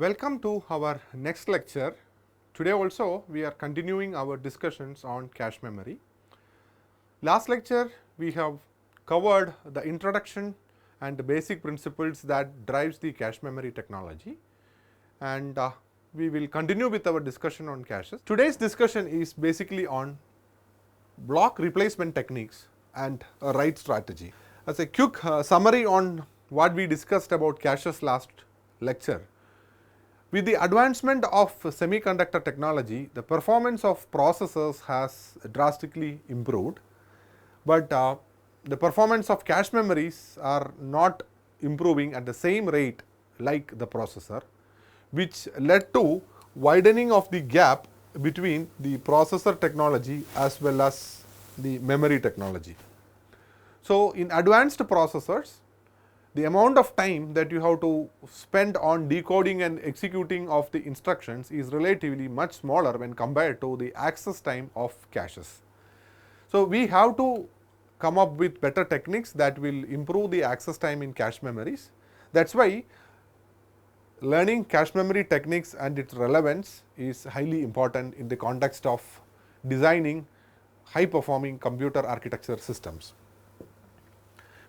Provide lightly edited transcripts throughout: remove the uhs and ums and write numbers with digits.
Welcome to our next lecture. Today also we are continuing our discussions on cache memory. Last lecture we have covered the introduction and the basic principles that drives the cache memory technology, and we will continue with our discussion on caches. Today's discussion is basically on block replacement techniques and a write strategy. As a quick summary on what we discussed about caches last lecture, with the advancement of semiconductor technology, the performance of processors has drastically improved, but the performance of cache memories are not improving at the same rate like the processor, which led to widening of the gap between the processor technology as well as the memory technology. So, in advanced processors, the amount of time that you have to spend on decoding and executing of the instructions is relatively much smaller when compared to the access time of caches. So, we have to come up with better techniques that will improve the access time in cache memories. That is why learning cache memory techniques and its relevance is highly important in the context of designing high performing computer architecture systems.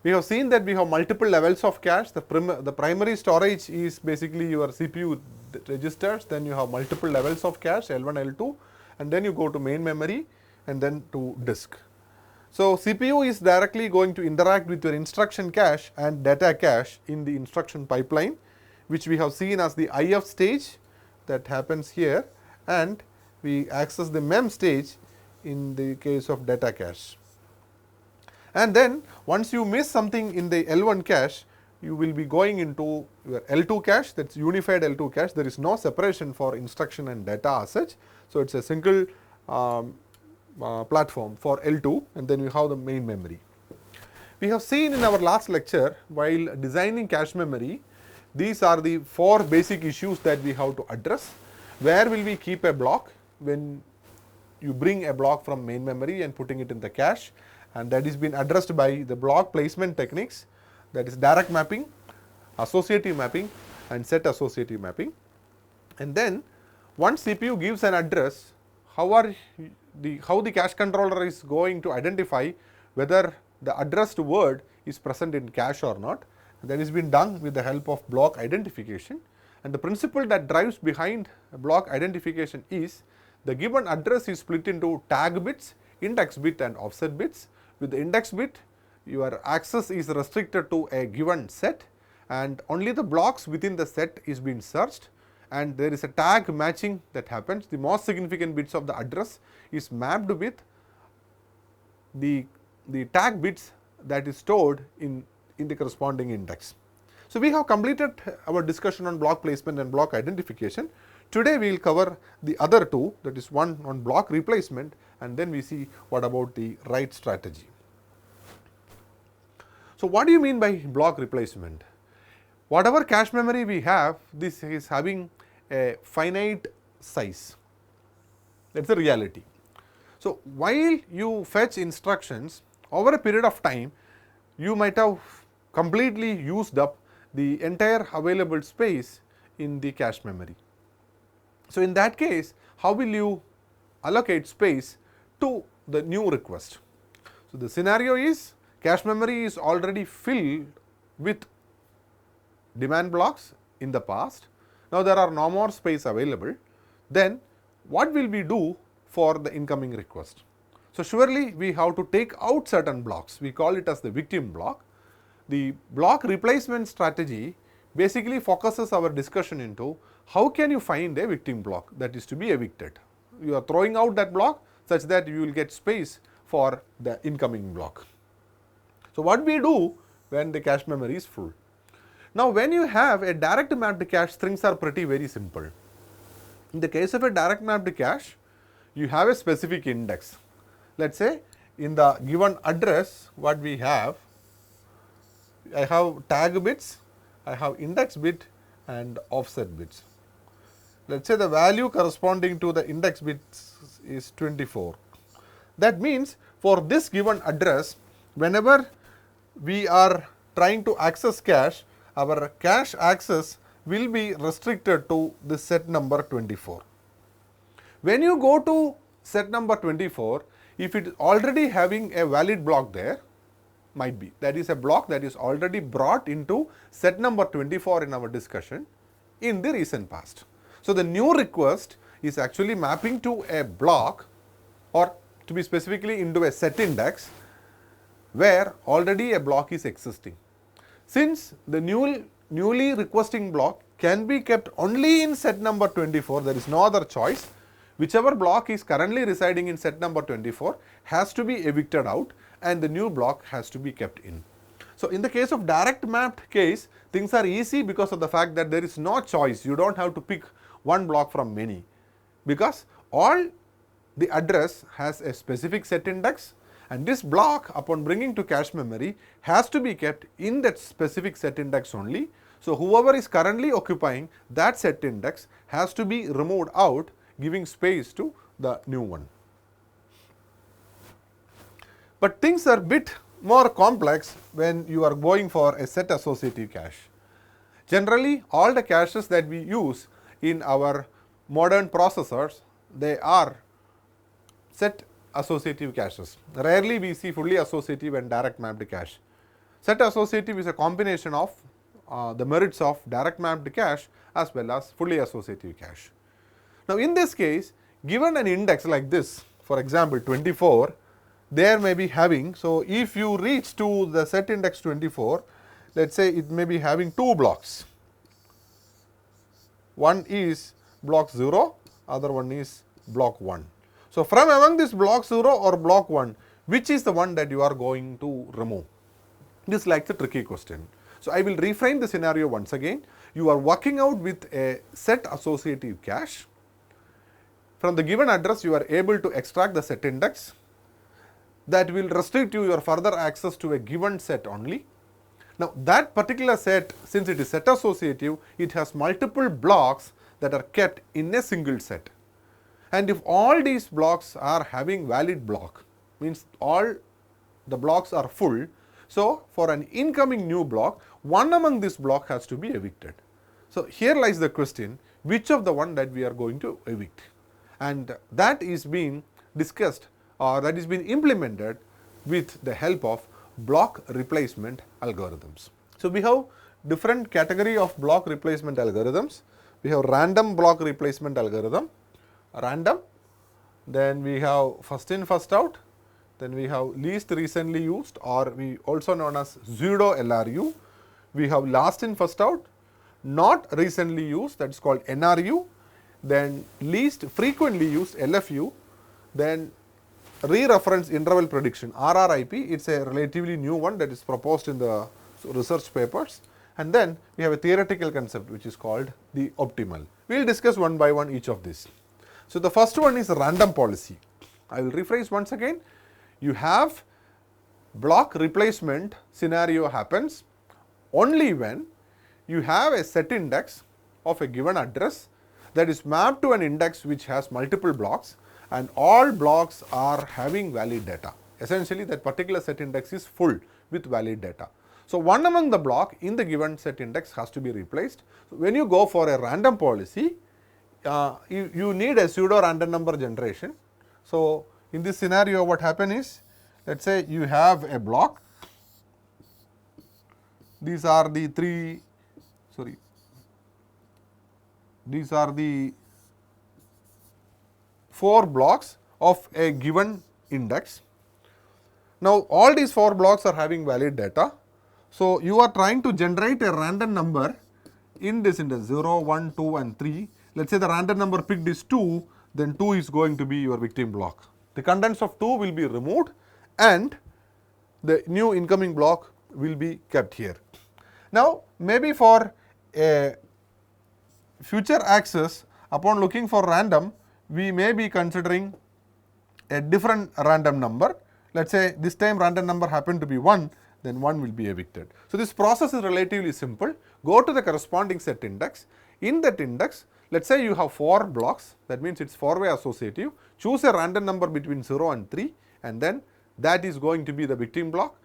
We have seen that we have multiple levels of cache. The primary storage is basically your CPU registers, then you have multiple levels of cache L1, L2, and then you go to main memory and then to disk. So, CPU is directly going to interact with your instruction cache and data cache in the instruction pipeline, which we have seen as the IF stage that happens here, and we access the MEM stage in the case of data cache. And then once you miss something in the L1 cache, you will be going into your L2 cache, that is unified L2 cache. There is no separation for instruction and data as such. So, it is a single platform for L2, and then you have the main memory. We have seen in our last lecture, while designing cache memory, these are the four basic issues that we have to address. Where will we keep a block when you bring a block from main memory and putting it in the cache, and that is been addressed by the block placement techniques, that is direct mapping, associative mapping and set associative mapping. And then once CPU gives an address, how the cache controller is going to identify whether the addressed word is present in cache or not. That has been done with the help of block identification, and the principle that drives behind block identification is the given address is split into tag bits, index bit and offset bits. With the index bit, your access is restricted to a given set, and only the blocks within the set is being searched, and there is a tag matching that happens. The most significant bits of the address is mapped with the tag bits that is stored in the corresponding index. So, we have completed our discussion on block placement and block identification. Today we will cover the other two, that is one on block replacement, and then we see what about the write strategy. So, what do you mean by block replacement? Whatever cache memory we have, this is having a finite size. That is the reality. So, while you fetch instructions, over a period of time, you might have completely used up the entire available space in the cache memory. So, in that case, how will you allocate space to the new request? So, the scenario is cache memory is already filled with demand blocks in the past. Now, there are no more space available. Then what will we do for the incoming request? So, surely we have to take out certain blocks. We call it as the victim block. The block replacement strategy basically focuses our discussion into how can you find a victim block that is to be evicted. You are throwing out that block such that you will get space for the incoming block. So, what we do when the cache memory is full? Now, when you have a direct mapped cache, things are pretty very simple. In the case of a direct mapped cache, you have a specific index. Let us say in the given address what we have, I have tag bits, I have index bit and offset bits. Let us say the value corresponding to the index bits is 24. That means for this given address, whenever we are trying to access cache, our cache access will be restricted to the set number 24. When you go to set number 24, if it is already having a valid block there, might be, that is a block that is already brought into set number 24 in our discussion in the recent past. So, the new request is actually mapping to a block, or to be specifically into a set index where already a block is existing. Since the newly requesting block can be kept only in set number 24, there is no other choice. Whichever block is currently residing in set number 24 has to be evicted out and the new block has to be kept in. So, in the case of direct mapped case, things are easy because of the fact that there is no choice. You do not have to pick one block from many, because all the address has a specific set index, and this block upon bringing to cache memory has to be kept in that specific set index only. So, whoever is currently occupying that set index has to be removed out, giving space to the new one. But things are a bit more complex when you are going for a set associative cache. Generally, all the caches that we use in our modern processors, they are set associative caches. Rarely we see fully associative and direct mapped cache. Set associative is a combination of the merits of direct mapped cache as well as fully associative cache. Now, in this case, given an index like this, for example 24, there may be having, so if you reach to the set index 24, let us say it may be having two blocks. One is block 0, other one is block 1. So, from among this block 0 or block 1, which is the one that you are going to remove? This is like the tricky question. So, I will reframe the scenario once again. You are working out with a set associative cache. From the given address, you are able to extract the set index that will restrict you your further access to a given set only. Now, that particular set, since it is set associative, it has multiple blocks that are kept in a single set. And if all these blocks are having valid block, means all the blocks are full, so for an incoming new block, one among this block has to be evicted. So, here lies the question, which of the one that we are going to evict? And that is being discussed, or that is being implemented with the help of block replacement algorithms. So, we have different category of block replacement algorithms. We have random block replacement algorithm, random, then we have first in first out, then we have least recently used, or we also known as pseudo LRU, we have last in first out, not recently used, that is called NRU, then least frequently used LFU, then re-reference interval prediction RRIP, it is a relatively new one that is proposed in the research papers, and then we have a theoretical concept which is called the optimal. We will discuss one by one each of these. So, the first one is random policy. I will rephrase once again. You have block replacement scenario happens only when you have a set index of a given address that is mapped to an index which has multiple blocks, and all blocks are having valid data. Essentially, that particular set index is full with valid data. So, one among the block in the given set index has to be replaced. So, when you go for a random policy, you need a pseudo random number generation. So, in this scenario what happens is, let us say you have a block, these are the these are the 4 blocks of a given index. Now, all these 4 blocks are having valid data. So, you are trying to generate a random number in this index 0, 1, 2 and 3. Let us say the random number picked is 2, then 2 is going to be your victim block. The contents of 2 will be removed and the new incoming block will be kept here. Now, maybe for a future access, upon looking for random, we may be considering a different random number. Let us say this time random number happened to be 1, then 1 will be evicted. So, this process is relatively simple. Go to the corresponding set index. In that index, let us say you have 4 blocks, that means it is 4-way associative. Choose a random number between 0 and 3, and then that is going to be the victim block.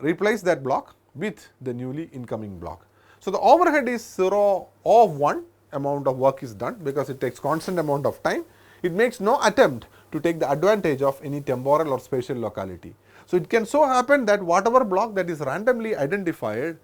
Replace that block with the newly incoming block. So, the overhead is 0 or 1 amount of work is done because it takes constant amount of time. It makes no attempt to take the advantage of any temporal or spatial locality. So, it can so happen that whatever block that is randomly identified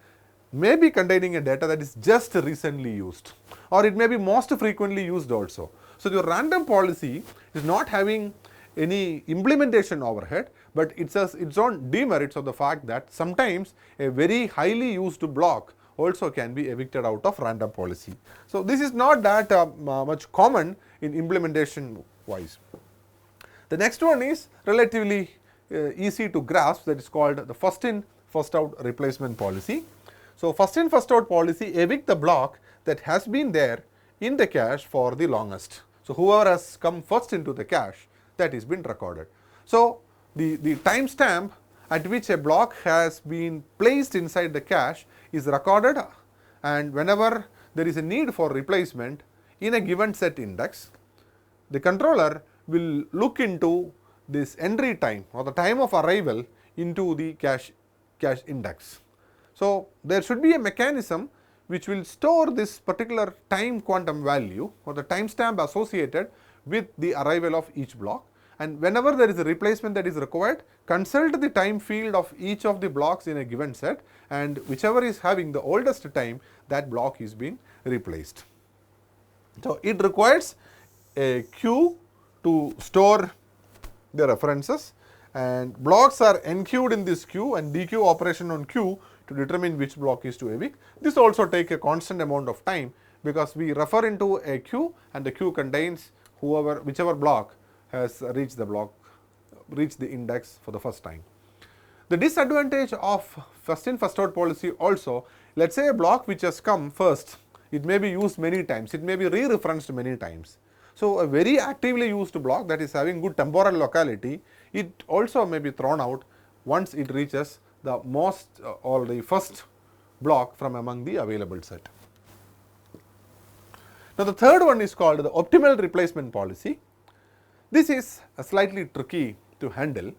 may be containing a data that is just recently used, or it may be most frequently used also. So, your random policy is not having any implementation overhead, but it has its own demerits of the fact that sometimes a very highly used block also can be evicted out of random policy. So, this is not that much common in implementation wise. The next one is relatively easy to grasp, that is called the first in first out replacement policy. So, first in first out policy evict the block that has been there in the cache for the longest. So, whoever has come first into the cache, that is been recorded. So, the timestamp at which a block has been placed inside the cache is recorded, and whenever there is a need for replacement in a given set index, the controller will look into this entry time or the time of arrival into the cache index. So, there should be a mechanism which will store this particular time quantum value or the timestamp associated with the arrival of each block, and whenever there is a replacement that is required, consult the time field of each of the blocks in a given set, and whichever is having the oldest time, that block is being replaced. So, it requires a queue to store the references, and blocks are enqueued in this queue and dequeue operation on queue to determine which block is to evict. This also takes a constant amount of time because we refer into a queue and the queue contains whichever block has reached the index for the first time. The disadvantage of first in first out policy also, let us say a block which has come first, it may be used many times, it may be re-referenced many times. So, a very actively used block that is having good temporal locality, it also may be thrown out once it reaches the most or the first block from among the available set. Now, the third one is called the optimal replacement policy. This is slightly tricky to handle.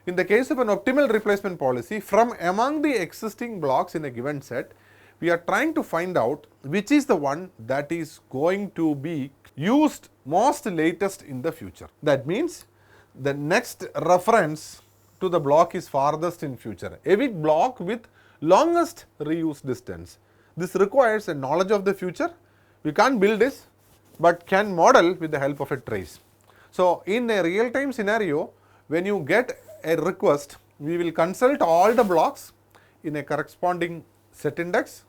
In the case of an optimal replacement policy, from among the existing blocks in a given set, we are trying to find out which is the one that is going to be used most latest in the future. That means the next reference to the block is farthest in future. Evict block with longest reuse distance. This requires a knowledge of the future. We can't build this, but can model with the help of a trace. So, in a real time scenario, when you get a request, we will consult all the blocks in a corresponding set index.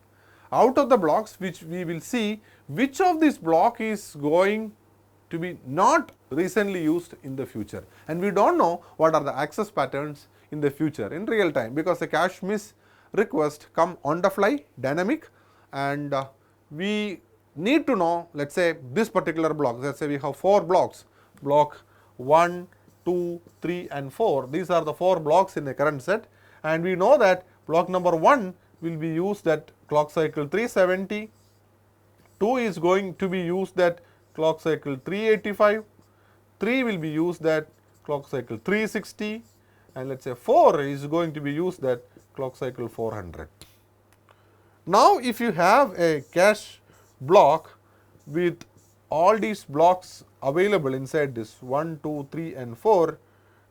Out of the blocks, which we will see which of this block is going to be not recently used in the future, and we do not know what are the access patterns in the future in real time, because the cache miss request come on the fly, dynamic, and we need to know, let us say this particular block, let us say we have 4 blocks, block 1, 2, 3 and 4, these are the 4 blocks in the current set, and we know that block number 1 will be used at clock cycle 370, 2 is going to be used at clock cycle 385, 3 will be used at clock cycle 360, and let us say 4 is going to be used at clock cycle 400. Now, if you have a cache block with all these blocks available inside this 1, 2, 3 and 4,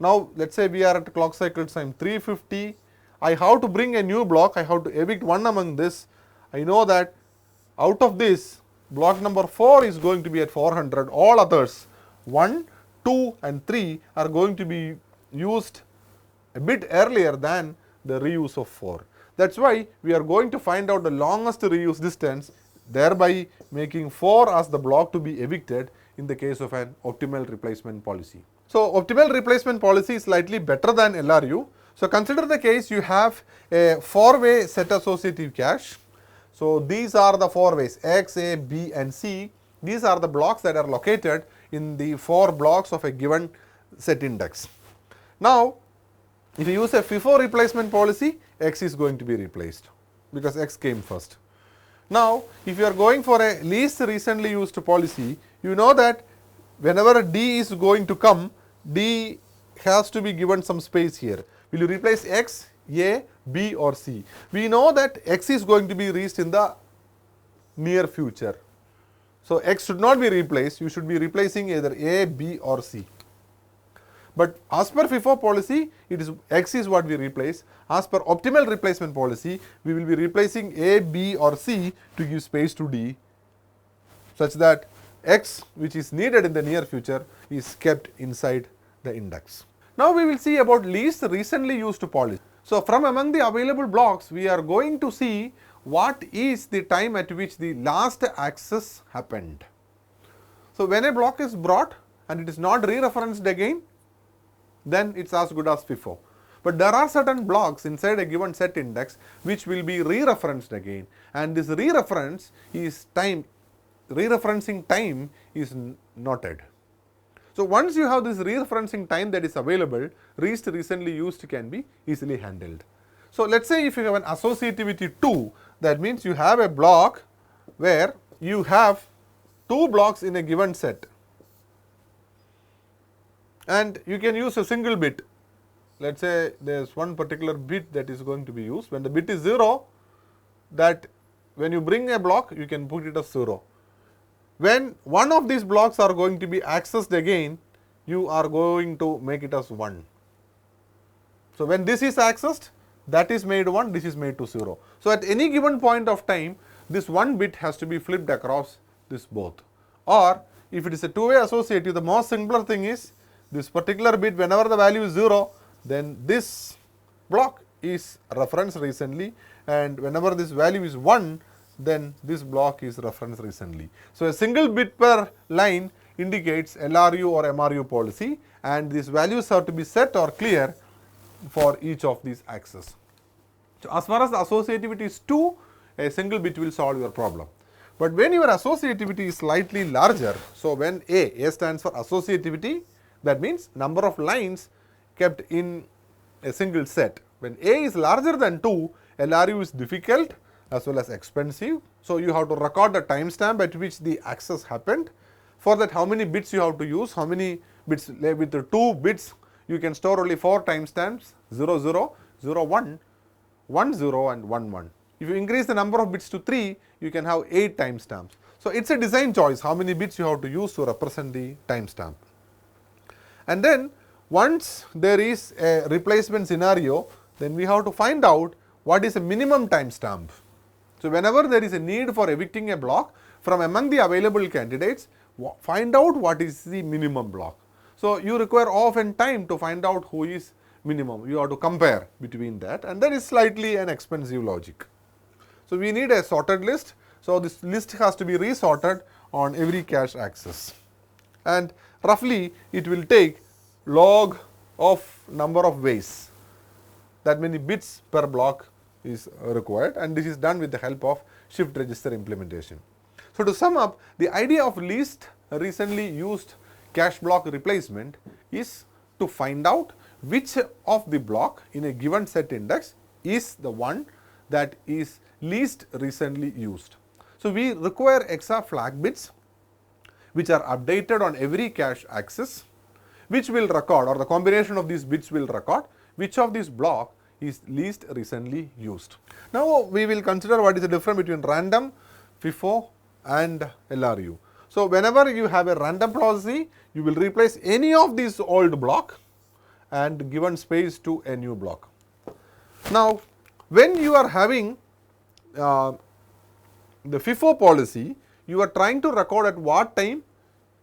now let us say we are at clock cycle time 350, I have to bring a new block, I have to evict one among this. I know that out of this, block number 4 is going to be at 400, all others 1, 2 and 3 are going to be used a bit earlier than the reuse of 4. That is why we are going to find out the longest reuse distance, thereby making 4 as the block to be evicted in the case of an optimal replacement policy. So, optimal replacement policy is slightly better than LRU. So, consider the case you have a 4-way set associative cache. So, these are the 4 ways X, A, B and C. These are the blocks that are located in the 4 blocks of a given set index. Now, if you use a FIFO replacement policy, X is going to be replaced because X came first. Now, if you are going for a least recently used policy, you know that whenever D is going to come, D has to be given some space here. Will you replace X, A, B or C. We know that X is going to be reached in the near future. So, X should not be replaced, you should be replacing either A, B or C. But as per FIFO policy, it is X is what we replace. As per optimal replacement policy, we will be replacing A, B or C to give space to D, such that X, which is needed in the near future, is kept inside the index. Now we will see about least recently used policy. So from among the available blocks, we are going to see what is the time at which the last access happened. So when a block is brought and it is not re-referenced again, then it is as good as FIFO. But there are certain blocks inside a given set index which will be re-referenced again, and this re-reference is time, re-referencing time is noted. So once you have this re-referencing time that is available, least recently used can be easily handled. So let us say if you have an associativity 2, that means you have a block where you have 2 blocks in a given set, and you can use a single bit. Let us say there is one particular bit that is going to be used. When the bit is 0, that when you bring a block, you can put it as 0. When one of these blocks are going to be accessed again, you are going to make it as 1. So when this is accessed, that is made 1, this is made to 0. So at any given point of time, this one bit has to be flipped across this both. Or if it is a two-way associative, the most simpler thing is this particular bit, whenever the value is 0, then this block is referenced recently, and whenever this value is 1, then this block is referenced recently. So a single bit per line indicates LRU or MRU policy, and these values have to be set or clear for each of these axes. So as far as the associativity is 2, a single bit will solve your problem. But when your associativity is slightly larger, so when A stands for associativity, that means number of lines kept in a single set. When A is larger than 2, LRU is difficult as well as expensive. So you have to record the timestamp at which the access happened. For that, how many bits you have to use, how many bits, with the 2 bits you can store only 4 timestamps, 00, 01, 10 and 11. If you increase the number of bits to 3, you can have 8 timestamps. So it is a design choice how many bits you have to use to represent the timestamp. And then once there is a replacement scenario, then we have to find out what is a minimum timestamp. So whenever there is a need for evicting a block, from among the available candidates, find out what is the minimum block. So you require often time to find out who is minimum. You have to compare between that, and that is slightly an expensive logic. So we need a sorted list. So this list has to be resorted on every cache access, and roughly it will take log of number of ways, that many bits per block is required, and this is done with the help of shift register implementation. So to sum up, the idea of least recently used cache block replacement is to find out which of the block in a given set index is the one that is least recently used. So we require EXA flag bits which are updated on every cache access, which will record, or the combination of these bits will record which of these block is least recently used. Now we will consider what is the difference between random, FIFO and LRU. So whenever you have a random policy, you will replace any of these old block and given space to a new block. Now when you are having the FIFO policy, you are trying to record at what time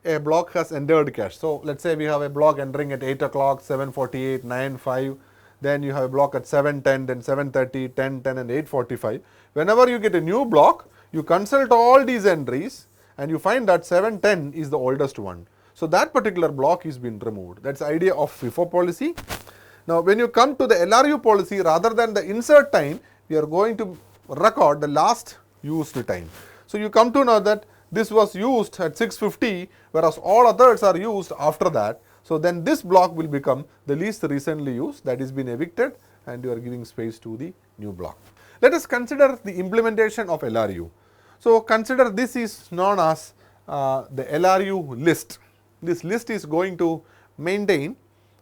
a block has entered cache. So let us say we have a block entering at 8 o'clock, 7:48, 9:05, then you have a block at 7:10, then 7:30, 10:10 and 8:45. Whenever you get a new block, you consult all these entries and you find that 7:10 is the oldest one. So that particular block is been removed. That is the idea of FIFO policy. Now when you come to the LRU policy, rather than the insert time, we are going to record the last used time. So you come to know that this was used at 6:50, whereas all others are used after that. So then this block will become the least recently used, that is been evicted, and you are giving space to the new block. Let us consider the implementation of LRU. So consider this is known as the LRU list. This list is going to maintain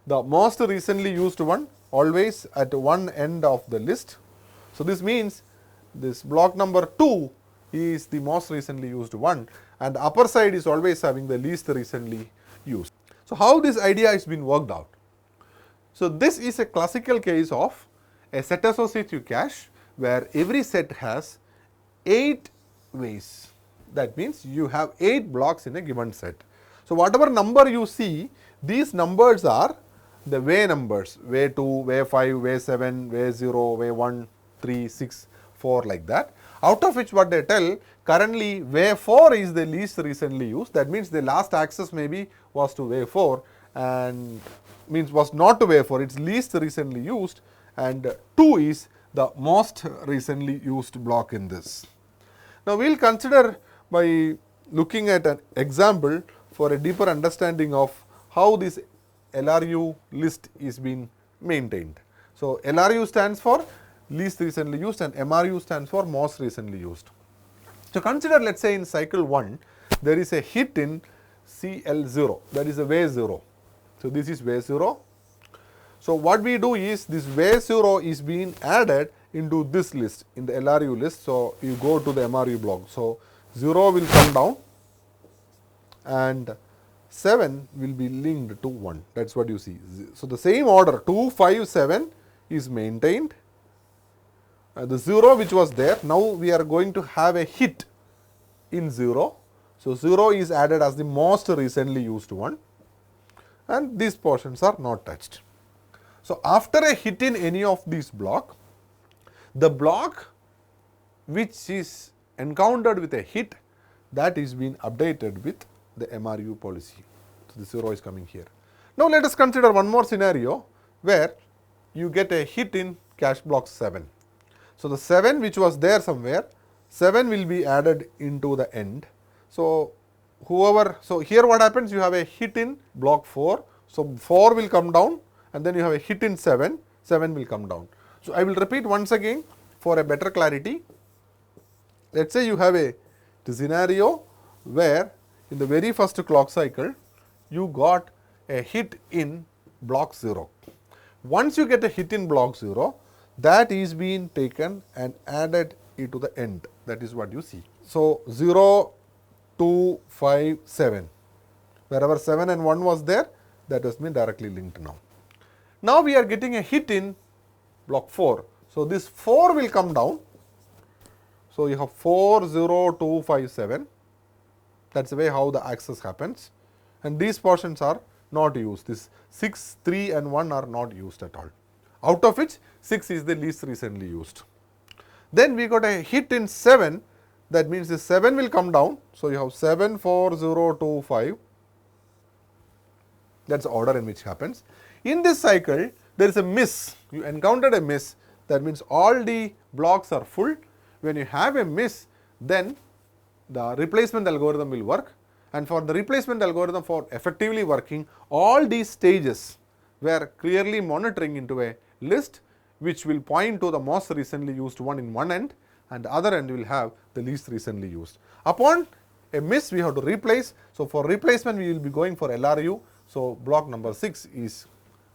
the most recently used one always at one end of the list. So this means this block number 2 is the most recently used one, and the upper side is always having the least recently used. So how this idea has been worked out? So this is a classical case of a set associative cache where every set has 8 ways. That means you have 8 blocks in a given set. So whatever number you see, these numbers are the way numbers, way 2, way 5, way 7, way 0, way 1, 3, 6, 4 like that. Out of which what they tell, currently way 4 is the least recently used. That means the last access maybe was to way 4 and means was not to way 4, it's least recently used, and 2 is the most recently used block in this. Now we will consider by looking at an example for a deeper understanding of how this LRU list is being maintained. So LRU stands for least recently used and MRU stands for most recently used. So consider, let's say in cycle 1 there is a hit in CL0, that is a way 0. So this is way 0. So what we do is this way 0 is being added into this list, in the LRU list. So you go to the MRU block. So 0 will come down and 7 will be linked to 1. That is what you see. So the same order 2, 5, 7 is maintained. The 0 which was there, now we are going to have a hit in 0. So 0 is added as the most recently used one, and these portions are not touched. So after a hit in any of these block, the block which is encountered with a hit, that is being updated with the MRU policy. So the 0 is coming here. Now let us consider one more scenario where you get a hit in cache block 7. So the 7 which was there somewhere, 7 will be added into the end. So whoever, so here what happens, you have a hit in block 4. So 4 will come down, and then you have a hit in 7, 7 will come down. So I will repeat once again for a better clarity. Let us say you have a scenario where in the very first clock cycle you got a hit in block 0. Once you get a hit in block 0, that is being taken and added into the end. That is what you see. So 0, 2, 5, 7. Wherever 7 and 1 was there, that has been directly linked now. Now we are getting a hit in block 4. So this 4 will come down. So you have 4, 0, 2, 5, 7. That's the way how the access happens. And these portions are not used. This 6, 3 and 1 are not used at all. Out of which 6 is the least recently used. Then we got a hit in 7. That means the 7 will come down. So you have 7, 4, 0, 2, 5. That's the order in which happens. In this cycle, there is a miss. You encountered a miss. That means all the blocks are full. When you have a miss, then the replacement algorithm will work. And for the replacement algorithm for effectively working, all these stages were clearly monitoring into a list which will point to the most recently used one in one end, and the other end will have the least recently used. Upon a miss, we have to replace. So for replacement, we will be going for LRU. So block number 6 is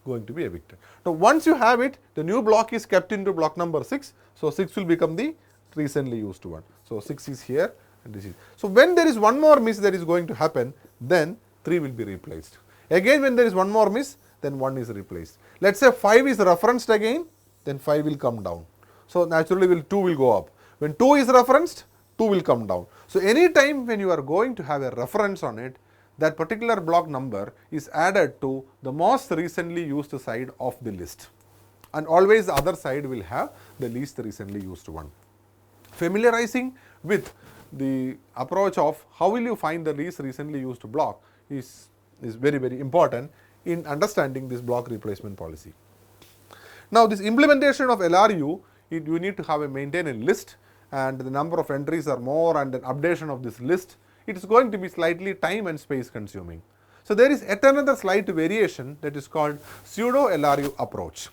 going to be evicted. Now once you have it, the new block is kept into block number 6. So 6 will become the recently used one. So 6 is here and this is. So when there is one more miss that is going to happen, then 3 will be replaced. Again when there is one more miss, then 1 is replaced. Let us say 5 is referenced again, then 5 will come down. So naturally 2 will go up. When 2 is referenced, 2 will come down. So any time when you are going to have a reference on it, that particular block number is added to the most recently used side of the list, and always the other side will have the least recently used one. Familiarizing with the approach of how will you find the least recently used block is very, very important in understanding this block replacement policy. Now this implementation of LRU, you need to have a maintain a list, and the number of entries are more, and the updation of this list, it is going to be slightly time and space consuming. So there is yet another slight variation that is called pseudo LRU approach.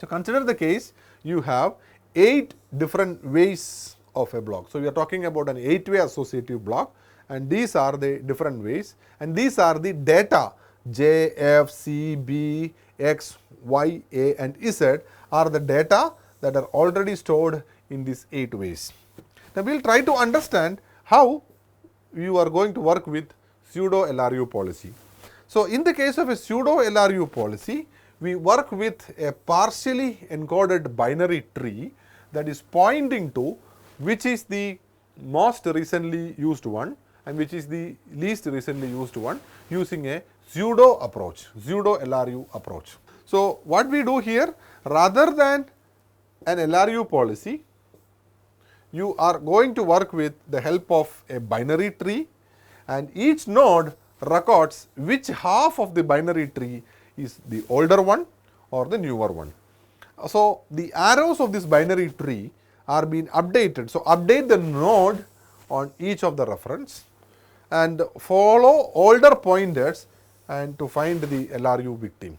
So consider the case, you have 8 different ways of a block. So we are talking about an 8-way associative block, and these are the different ways, and these are the data J, F, C, B, X, Y, A and Z are the data that are already stored in these 8 ways. Now, we will try to understand how you are going to work with pseudo LRU policy. So, in the case of a pseudo LRU policy, we work with a partially encoded binary tree that is pointing to which is the most recently used one and which is the least recently used one using a pseudo approach, pseudo LRU approach. So, what we do here, rather than an LRU policy, you are going to work with the help of a binary tree, and each node records which half of the binary tree is the older one or the newer one. So, the arrows of this binary tree are being updated. So, update the node on each of the reference and follow older pointers and to find the LRU victim.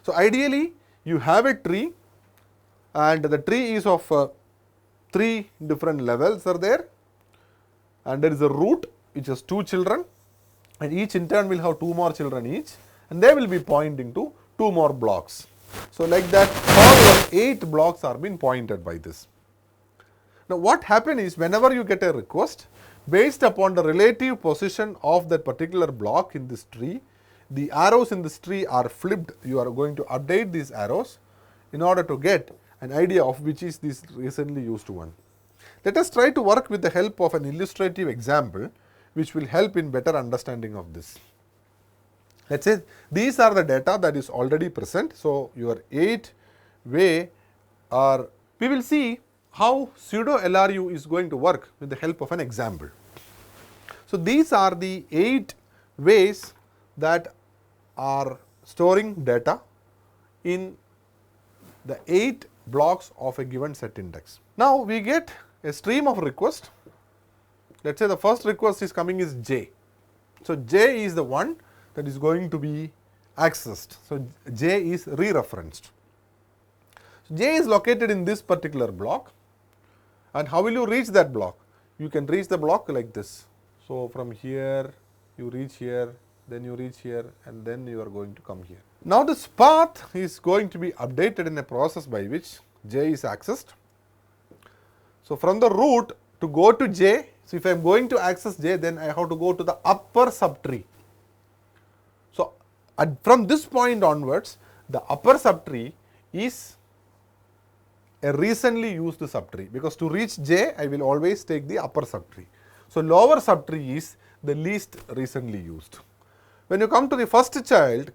So, ideally you have a tree and the tree is of 3 different levels are there, and there is a root which has 2 children, and each in turn will have 2 more children each, and they will be pointing to 2 more blocks. So, like that all 8 blocks are being pointed by this. Now, what happens is whenever you get a request, based upon the relative position of that particular block in this tree, the arrows in this tree are flipped. You are going to update these arrows in order to get an idea of which is this recently used one. Let us try to work with the help of an illustrative example which will help in better understanding of this. Let us say these are the data that is already present. So, your 8 way are, we will see how pseudo LRU is going to work with the help of an example. So, these are the 8 ways that are storing data in the 8 blocks of a given set index. Now, we get a stream of request. Let us say the first request is coming is J. So, J is the one that is going to be accessed. So, J is re-referenced. So, J is located in this particular block, and how will you reach that block? You can reach the block like this. So, from here you reach here, then you reach here, and then you are going to come here. Now, this path is going to be updated in a process by which J is accessed. So, from the root to go to J, so if I am going to access J, then I have to go to the upper subtree. So, from this point onwards, the upper subtree is a recently used subtree, because to reach J, I will always take the upper subtree. So, lower subtree is the least recently used. When you come to the first child,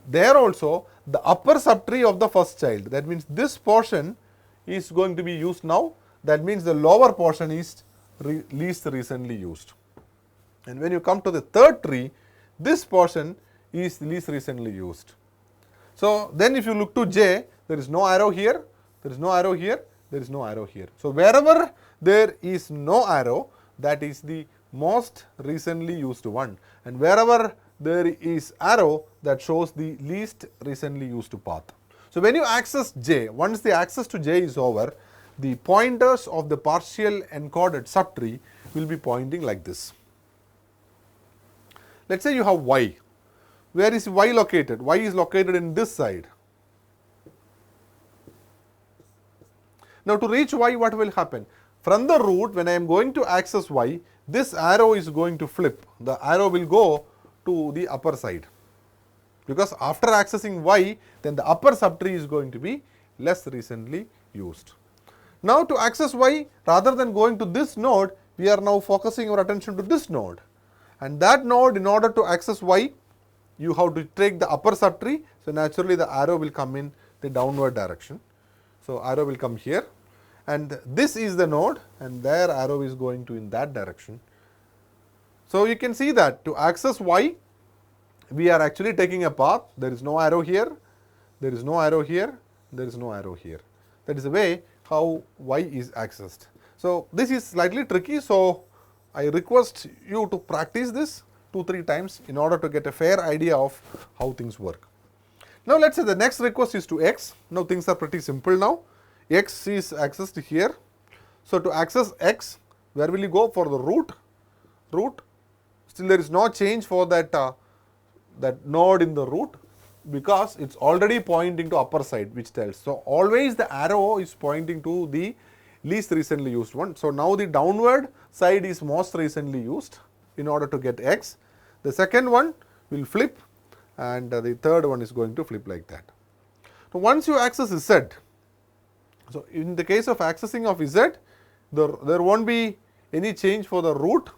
there also the upper subtree of the first child, that means this portion is going to be used now, that means the lower portion is least recently used. And when you come to the third tree, this portion is least recently used. So, then if you look to J, there is no arrow here, there is no arrow here, there is no arrow here. So, wherever there is no arrow, that is the most recently used one, and wherever there is arrow, that shows the least recently used path. So, when you access J, once the access to J is over, the pointers of the partial encoded subtree will be pointing like this. Let us say you have Y. Where is Y located? Y is located in this side. Now, to reach Y, what will happen? From the root, when I am going to access Y, this arrow is going to flip. The arrow will go to the upper side, because after accessing Y, then the upper subtree is going to be less recently used. Now, to access Y, rather than going to this node, we are now focusing our attention to this node, and that node, in order to access Y, you have to take the upper subtree. So, naturally the arrow will come in the downward direction. So, arrow will come here, and this is the node, and their arrow is going to in that direction. So, you can see that to access Y, we are actually taking a path. There is no arrow here, there is no arrow here, there is no arrow here. That is the way how Y is accessed. So, this is slightly tricky. So, I request you to practice this 2-3 times in order to get a fair idea of how things work. Now, let us say the next request is to X. Now, things are pretty simple now. X is accessed here. So, to access X, where will you go? For the root. Still there is no change for that that node in the root, because it's already pointing to upper side, which tells. So always the arrow is pointing to the least recently used one. So now the downward side is most recently used in order to get x. The second one will flip, and the third one is going to flip like that. So once you access z, so in the case of accessing of z, there won't be any change for the root,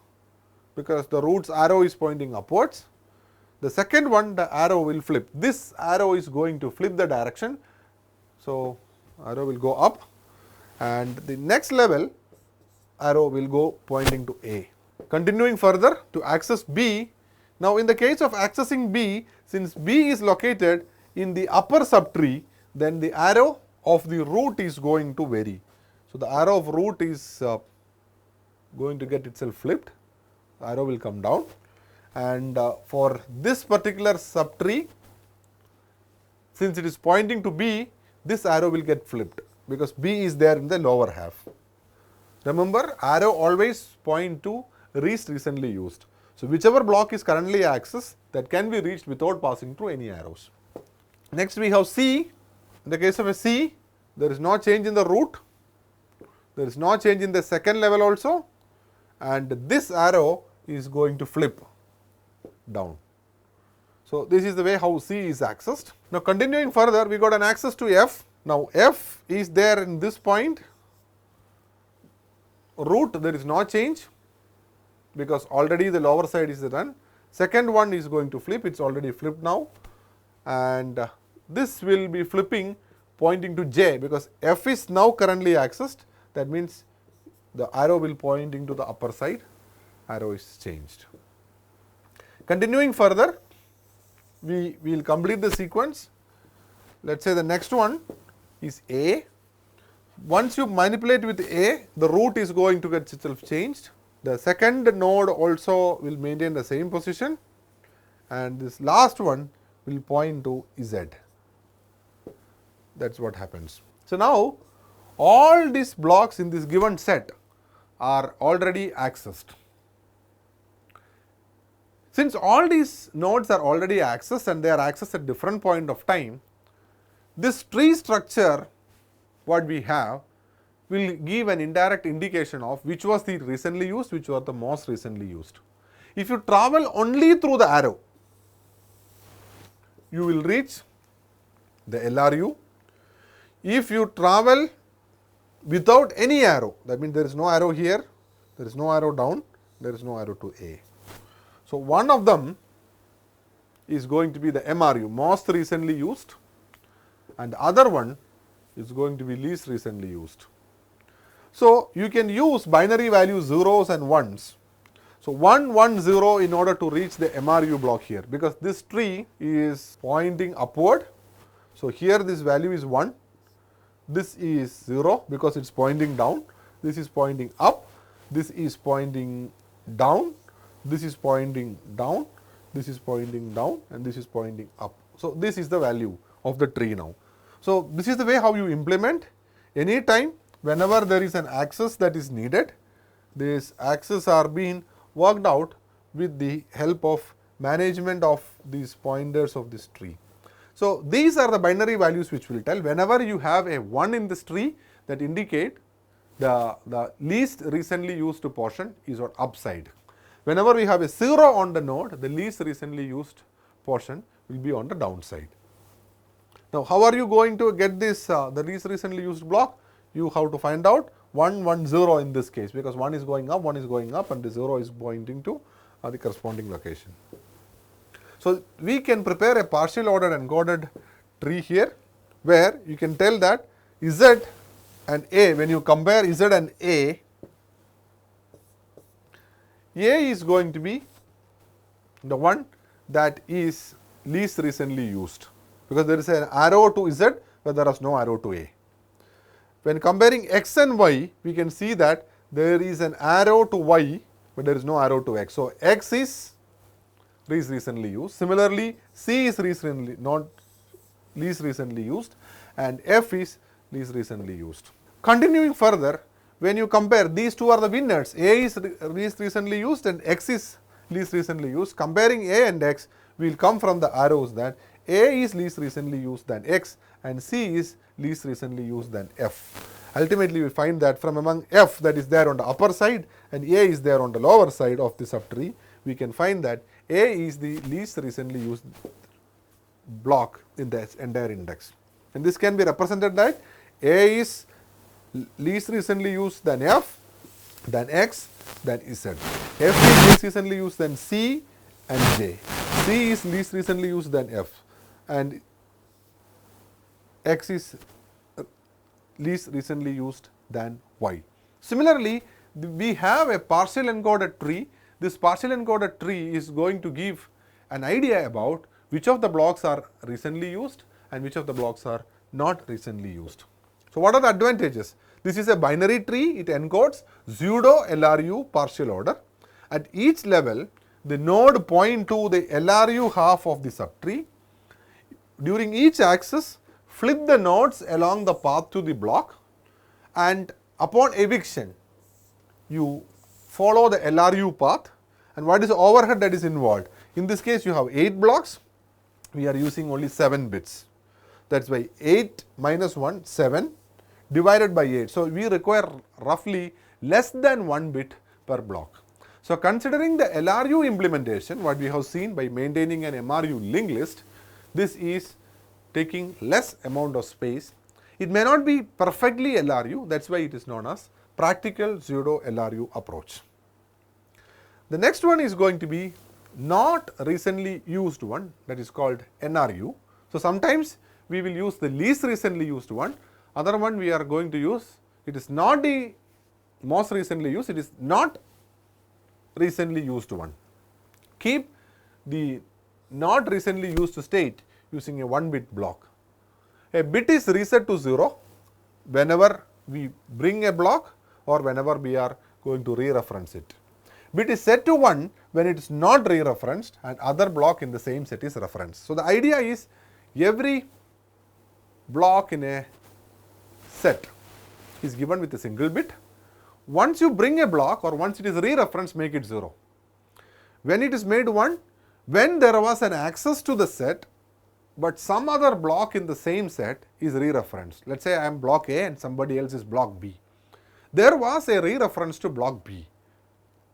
because the root's arrow is pointing upwards. The second one, the arrow will flip. This arrow is going to flip the direction. So arrow will go up, and the next level arrow will go pointing to A. Continuing further to access B. Now in the case of accessing B, since B is located in the upper subtree, then the arrow of the root is going to vary. So the arrow of root is going to get itself flipped. The arrow will come down, and for this particular subtree, since it is pointing to B, this arrow will get flipped, because B is there in the lower half. Remember, arrow always point to least recently used. So whichever block is currently accessed, that can be reached without passing through any arrows. Next we have C. In the case of a C, there is no change in the root, there is no change in the second level also, and this arrow is going to flip down. So this is the way how C is accessed. Now continuing further, we got an access to F. Now F is there in this point. Root, there is no change, because already the lower side is done. Second one is going to flip, it's already flipped now, and this will be flipping pointing to J, because F is now currently accessed. That means the arrow will pointing to the upper side, arrow is changed. Continuing further, we will complete the sequence. Let us say the next one is A. Once you manipulate with A, the root is going to get itself changed. The second node also will maintain the same position, and this last one will point to Z. That is what happens. So now all these blocks in this given set are already accessed. Since all these nodes are already accessed and they are accessed at different point of time, this tree structure what we have will give an indirect indication of which was the recently used, which were the most recently used. If you travel only through the arrow, you will reach the LRU. If you travel without any arrow, that means there is no arrow here, there is no arrow down, there is no arrow to A. So one of them is going to be the MRU, most recently used, and the other one is going to be least recently used. So you can use binary values zeros and ones. So 1, 1, 0 in order to reach the MRU block here, because this tree is pointing upward. So here this value is 1, this is 0 because it is pointing down, this is pointing up, this is pointing down, this is pointing down, this is pointing down, and this is pointing up. So this is the value of the tree now. So this is the way how you implement. Any time whenever there is an axis that is needed, these axes are being worked out with the help of management of these pointers of this tree. So these are the binary values which will tell whenever you have a 1 in this tree, that indicate the least recently used portion is on upside. Whenever we have a 0 on the node, the least recently used portion will be on the downside. Now how are you going to get this the least recently used block? You have to find out 1, 1, 0 in this case, because 1 is going up, 1 is going up, and the 0 is pointing to the corresponding location. So we can prepare a partial ordered encoded tree here, where you can tell that Z and A, when you compare Z and A is going to be the one that is least recently used, because there is an arrow to Z where there is no arrow to A. When comparing X and Y, we can see that there is an arrow to Y, but there is no arrow to X. So X is least recently used. Similarly, C is not least recently used, and F is least recently used. Continuing further, when you compare, these two are the winners. A is least recently used and X is least recently used. Comparing A and X, we will come from the arrows that A is least recently used than X and C is least recently used than F. Ultimately, we find that from among F that is there on the upper side and A is there on the lower side of the subtree, we can find that A is the least recently used block in the entire index. And this can be represented that A is least recently used than F, than X, than Z. F is least recently used than C and J. C is least recently used than F and X is least recently used than Y. Similarly, we have a partial encoded tree. This partial encoded tree is going to give an idea about which of the blocks are recently used and which of the blocks are not recently used. So, what are the advantages? This is a binary tree. It encodes pseudo LRU partial order. At each level, the node point to the LRU half of the subtree. During each axis, flip the nodes along the path to the block, and upon eviction, you follow the LRU path. And what is the overhead that is involved? In this case, you have 8 blocks. We are using only 7 bits. That is why 8 minus 1, 7 divided by 8. So, we require roughly less than 1 bit per block. So, considering the LRU implementation, what we have seen by maintaining an MRU linked list, this is taking less amount of space. It may not be perfectly LRU, that is why it is known as practical pseudo LRU approach. The next one is going to be not recently used one, that is called NRU. So, sometimes we will use the least recently used one, other one we are going to use, it is not the most recently used, it is not recently used one. Keep the not recently used state using a 1 bit block. A bit is reset to 0 whenever we bring a block or whenever we are going to re-reference it. Bit is set to 1 when it is not re-referenced and other block in the same set is referenced. So, the idea is every block in a set is given with a single bit. Once you bring a block or once it is re-referenced, make it 0. When it is made 1, when there was an access to the set, but some other block in the same set is re-referenced. Let us say I am block A and somebody else is block B. There was a re-reference to block B.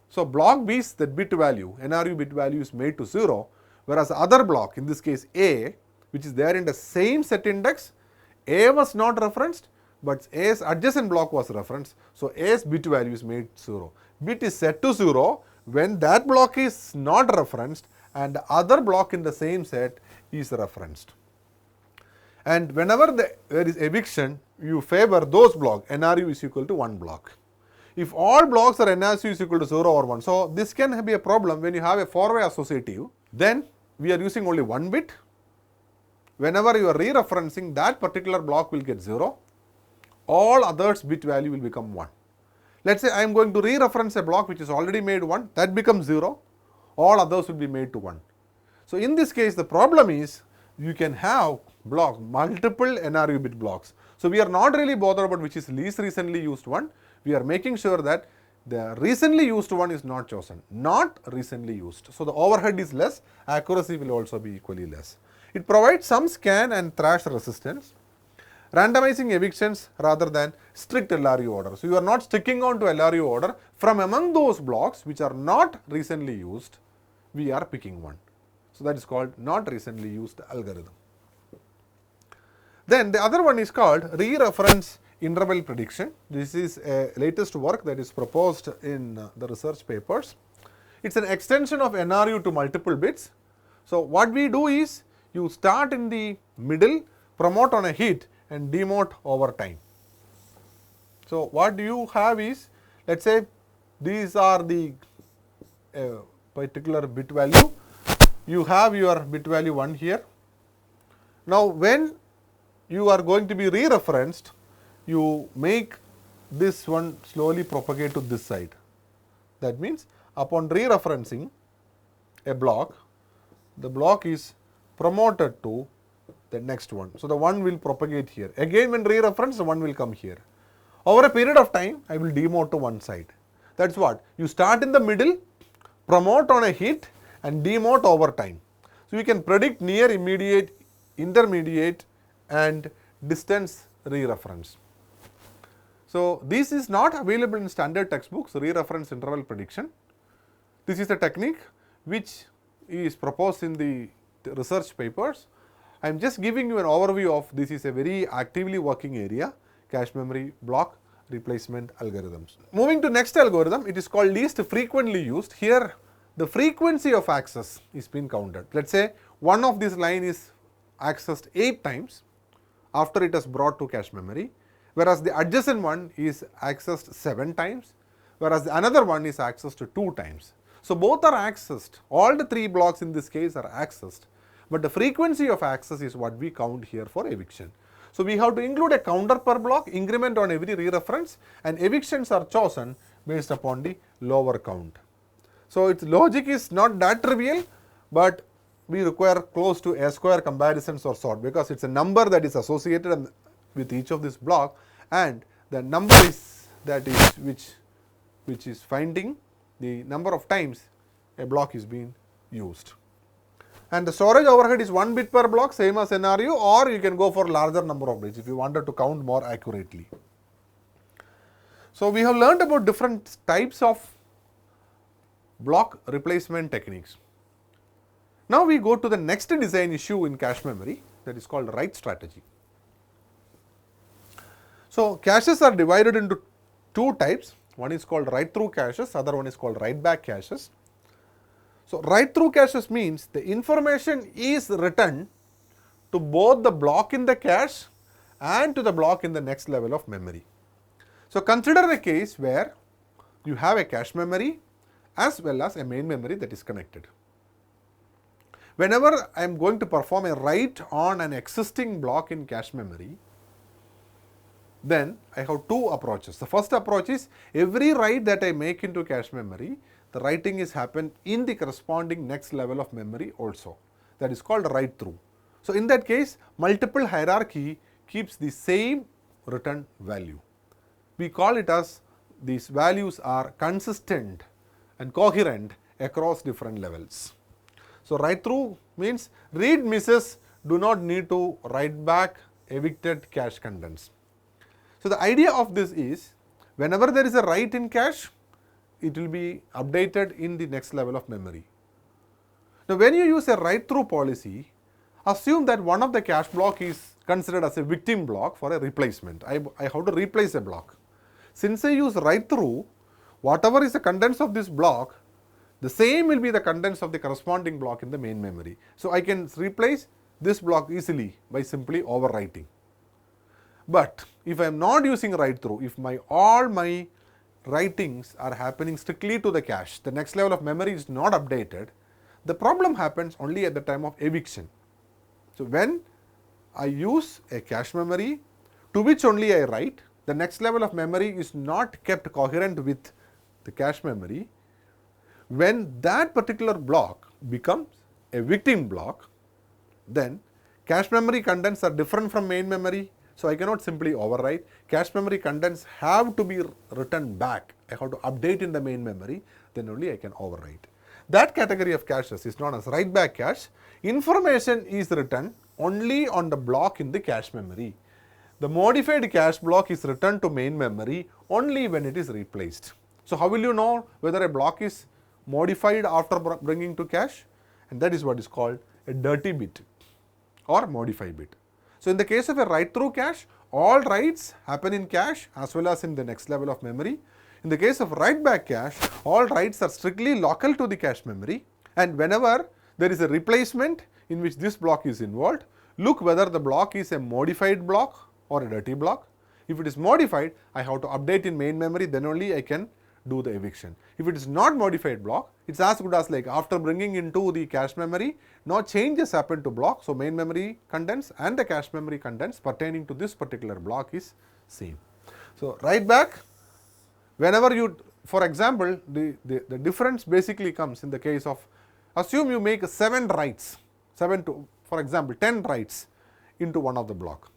So, block B's that bit value, NRU bit value is made to 0, whereas the other block, in this case A, which is there in the same set index, A was not referenced, but A's adjacent block was referenced. So, A's bit value is made 0. Bit is set to 0 when that block is not referenced and the other block in the same set is referenced. And whenever there is eviction, you favor those blocks, NRU is equal to 1 block. If all blocks are NRU is equal to 0 or 1, so this can be a problem when you have a 4-way associative, then we are using only 1 bit. Whenever you are re-referencing, that particular block will get 0, all others bit value will become 1. Let us say I am going to re-reference a block which is already made 1, that becomes 0, all others will be made to 1. So, in this case the problem is you can have blocks, multiple NRU bit blocks. So, we are not really bothered about which is least recently used one, we are making sure that the recently used one is not chosen, not recently used. So, the overhead is less, accuracy will also be equally less. It provides some scan and thrash resistance, randomizing evictions rather than strict LRU order. So, you are not sticking on to LRU order. From among those blocks which are not recently used, we are picking one. So, that is called not recently used algorithm. Then the other one is called re-reference interval prediction. This is a latest work that is proposed in the research papers. It is an extension of NRU to multiple bits. So, what we do is you start in the middle, promote on a hit and demote over time. So, what you have is, let us say these are the particular bit value, you have your bit value 1 here. Now, when you are going to be re-referenced, you make this one slowly propagate to this side. That means, upon re-referencing a block, the block is promoted to the next one. So, the one will propagate here. Again when re-referenced, the one will come here. Over a period of time, I will demote to one side. That is what? You start in the middle, promote on a hit and demote over time. So, we can predict near, immediate, intermediate and distance re-reference. So, this is not available in standard textbooks, re-reference interval prediction. This is a technique which is proposed in the research papers. I am just giving you an overview of this is a very actively working area, cache memory block replacement algorithms. Moving to next algorithm, it is called least frequently used. Here the frequency of access is being counted. Let us say one of this line is accessed 8 times after it is brought to cache memory, whereas the adjacent one is accessed 7 times, whereas the another one is accessed 2 times. So, both are accessed, all the 3 blocks in this case are accessed, but the frequency of access is what we count here for eviction. So, we have to include a counter per block, increment on every re-reference, and evictions are chosen based upon the lower count. So, its logic is not that trivial, but we require close to a square comparisons or sort, because it is a number that is associated with each of this block, and the number is that is which is finding the number of times a block is being used. And the storage overhead is 1 bit per block, same as NRU, or you can go for larger number of bits if you wanted to count more accurately. So, we have learned about different types of block replacement techniques. Now, we go to the next design issue in cache memory, that is called write strategy. So, caches are divided into 2 types. One is called write through caches, other one is called write back caches. So, write through caches means the information is written to both the block in the cache and to the block in the next level of memory. So, consider a case where you have a cache memory as well as a main memory that is connected. Whenever I am going to perform a write on an existing block in cache memory, then I have 2 approaches. The first approach is every write that I make into cache memory, the writing is happened in the corresponding next level of memory also. That is called write through. So, in that case, multiple hierarchy keeps the same return value. We call it as these values are consistent and coherent across different levels. So, write through means read misses do not need to write back evicted cache contents. So, the idea of this is whenever there is a write in cache, it will be updated in the next level of memory. Now, when you use a write through policy, assume that one of the cache block is considered as a victim block for a replacement. I have to replace a block. Since I use write through, whatever is the contents of this block, the same will be the contents of the corresponding block in the main memory. So, I can replace this block easily by simply overwriting. But if I am not using write through, if all my writings are happening strictly to the cache, the next level of memory is not updated, the problem happens only at the time of eviction. So, when I use a cache memory to which only I write, the next level of memory is not kept coherent with the cache memory. When that particular block becomes a victim block, then cache memory contents are different from main memory. So, I cannot simply overwrite. Cache memory contents have to be written back. I have to update in the main memory, then only I can overwrite. That category of caches is known as write back cache. Information is written only on the block in the cache memory. The modified cache block is returned to main memory only when it is replaced. So, how will you know whether a block is modified after bringing to cache? And that is what is called a dirty bit or modify bit. So, in the case of a write through cache, all writes happen in cache as well as in the next level of memory. In the case of write back cache, all writes are strictly local to the cache memory, and whenever there is a replacement in which this block is involved, look whether the block is a modified block or a dirty block. If it is modified, I have to update in main memory, then only I can do the eviction. If it is not modified block, it is as good as like after bringing into the cache memory, no changes happen to block. So, main memory contents and the cache memory contents pertaining to this particular block is same. So, write back, whenever you, for example, the difference basically comes in the case of, assume you make 7 writes, 7 to, for example, 10 writes into one of the block.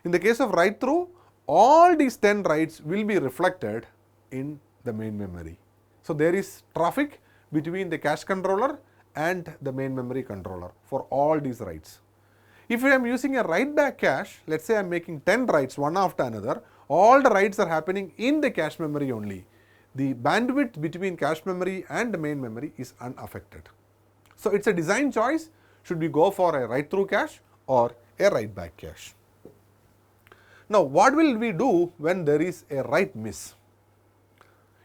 In the case of write through, all these 10 writes will be reflected in the main memory. So, there is traffic between the cache controller and the main memory controller for all these writes. If I am using a write back cache, let's say I am making 10 writes one after another, all the writes are happening in the cache memory only. The bandwidth between cache memory and the main memory is unaffected. So it's a design choice, should we go for a write through cache or a write back cache. Now what will we do when there is a write miss?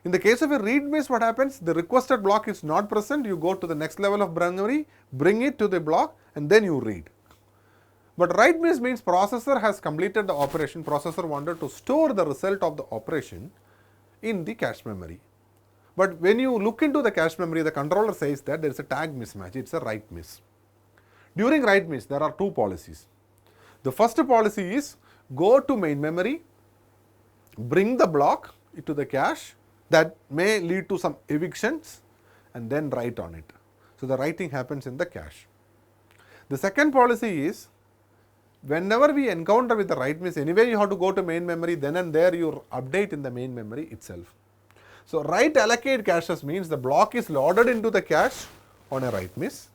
In the case of a read miss, what happens? The requested block is not present, you go to the next level of memory, bring it to the block and then you read. But write miss means processor has completed the operation, processor wanted to store the result of the operation in the cache memory. But when you look into the cache memory, the controller says that there is a tag mismatch, it is a write miss. During write miss, there are two policies. The first policy is go to main memory, bring the block to the cache, that may lead to some evictions and then write on it. So the writing happens in the cache. The second policy is whenever we encounter with the write miss, anyway you have to go to main memory, then and there you update in the main memory itself. So write allocate caches means the block is loaded into the cache on a write miss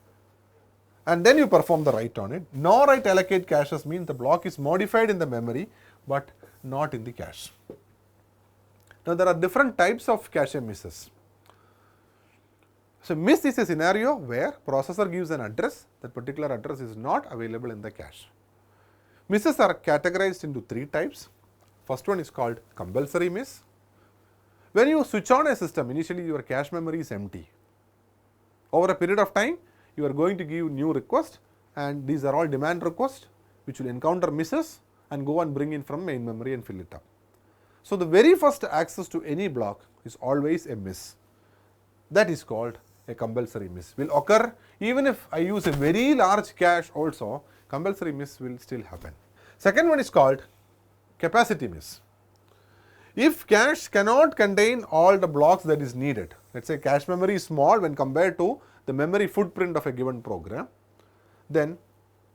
and then you perform the write on it. No write allocate caches means the block is modified in the memory but not in the cache. Now there are different types of cache misses. So miss is a scenario where processor gives an address, that particular address is not available in the cache. Misses are categorized into three types. First one is called compulsory miss. When you switch on a system, initially your cache memory is empty. Over a period of time, you are going to give new requests and these are all demand requests which will encounter misses and go and bring in from main memory and fill it up. So the very first access to any block is always a miss. That is called a compulsory miss. Will occur even if I use a very large cache also, compulsory miss will still happen. Second one is called capacity miss. If cache cannot contain all the blocks that is needed, let's say cache memory is small when compared to the memory footprint of a given program, then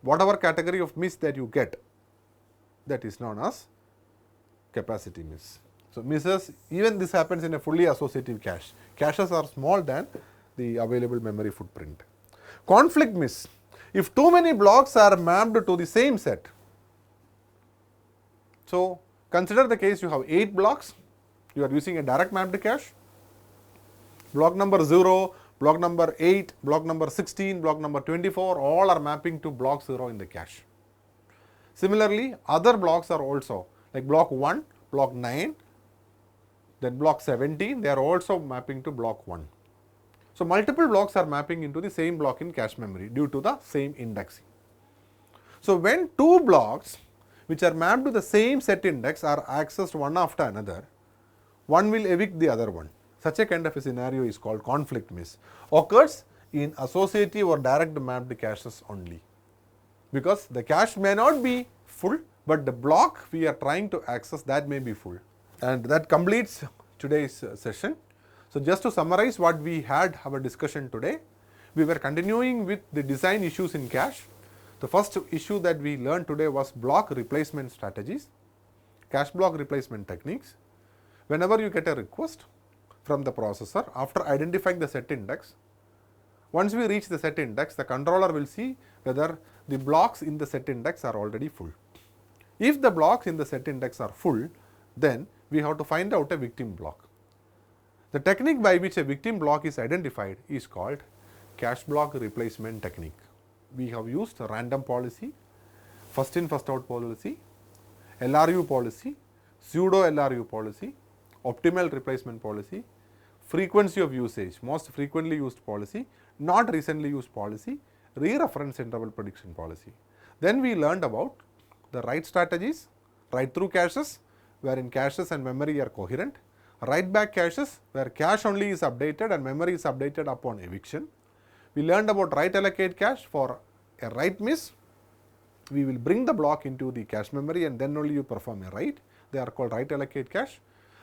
whatever category of miss that you get, that is known as capacity miss. So misses, even this happens in a fully associative cache. Caches are small than the available memory footprint. Conflict miss. If too many blocks are mapped to the same set, so consider the case you have 8 blocks, you are using a direct mapped cache, block number 0, block number 8, block number 16, block number 24, all are mapping to block 0 in the cache. Similarly, other blocks are also like block 1, block 9, then block 17, they are also mapping to block 1. So multiple blocks are mapping into the same block in cache memory due to the same indexing. So when two blocks which are mapped to the same set index are accessed one after another, one will evict the other one. Such a kind of a scenario is called conflict miss. Occurs in associative or direct mapped caches only. Because the cache may not be full, but the block we are trying to access, that may be full. And that completes today's session. So just to summarize what we had our discussion today, we were continuing with the design issues in cache. The first issue that we learned today was block replacement strategies, cache block replacement techniques. Whenever you get a request from the processor, after identifying the set index, once we reach the set index, the controller will see whether the blocks in the set index are already full. If the blocks in the set index are full, then we have to find out a victim block. The technique by which a victim block is identified is called cache block replacement technique. We have used a random policy, first in first out policy, LRU policy, pseudo LRU policy, optimal replacement policy, frequency of usage, most frequently used policy, not recently used policy, re-reference interval prediction policy. Then we learned about the write strategies, write through caches, wherein caches and memory are coherent, write back caches where cache only is updated and memory is updated upon eviction. We learned about write allocate cache. For a write miss, we will bring the block into the cache memory and then only you perform a write. They are called write allocate cache.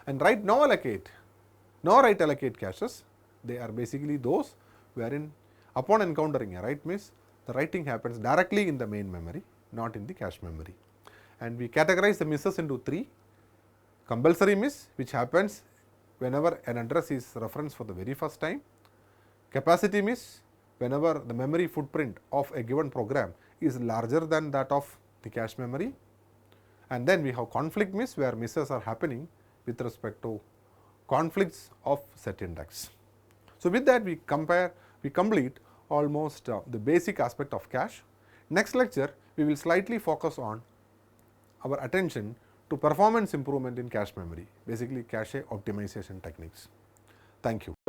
And write no write allocate caches, they are basically those wherein upon encountering a write miss, the writing happens directly in the main memory, not in the cache memory. And we categorize the misses into 3. Compulsory miss, which happens whenever an address is referenced for the very first time. Capacity miss, whenever the memory footprint of a given program is larger than that of the cache memory. And then we have conflict miss, where misses are happening with respect to conflicts of set index. So, with that we complete almost the basic aspect of cache. Next lecture we will slightly focus on our attention to performance improvement in cache memory, basically cache optimization techniques. Thank you.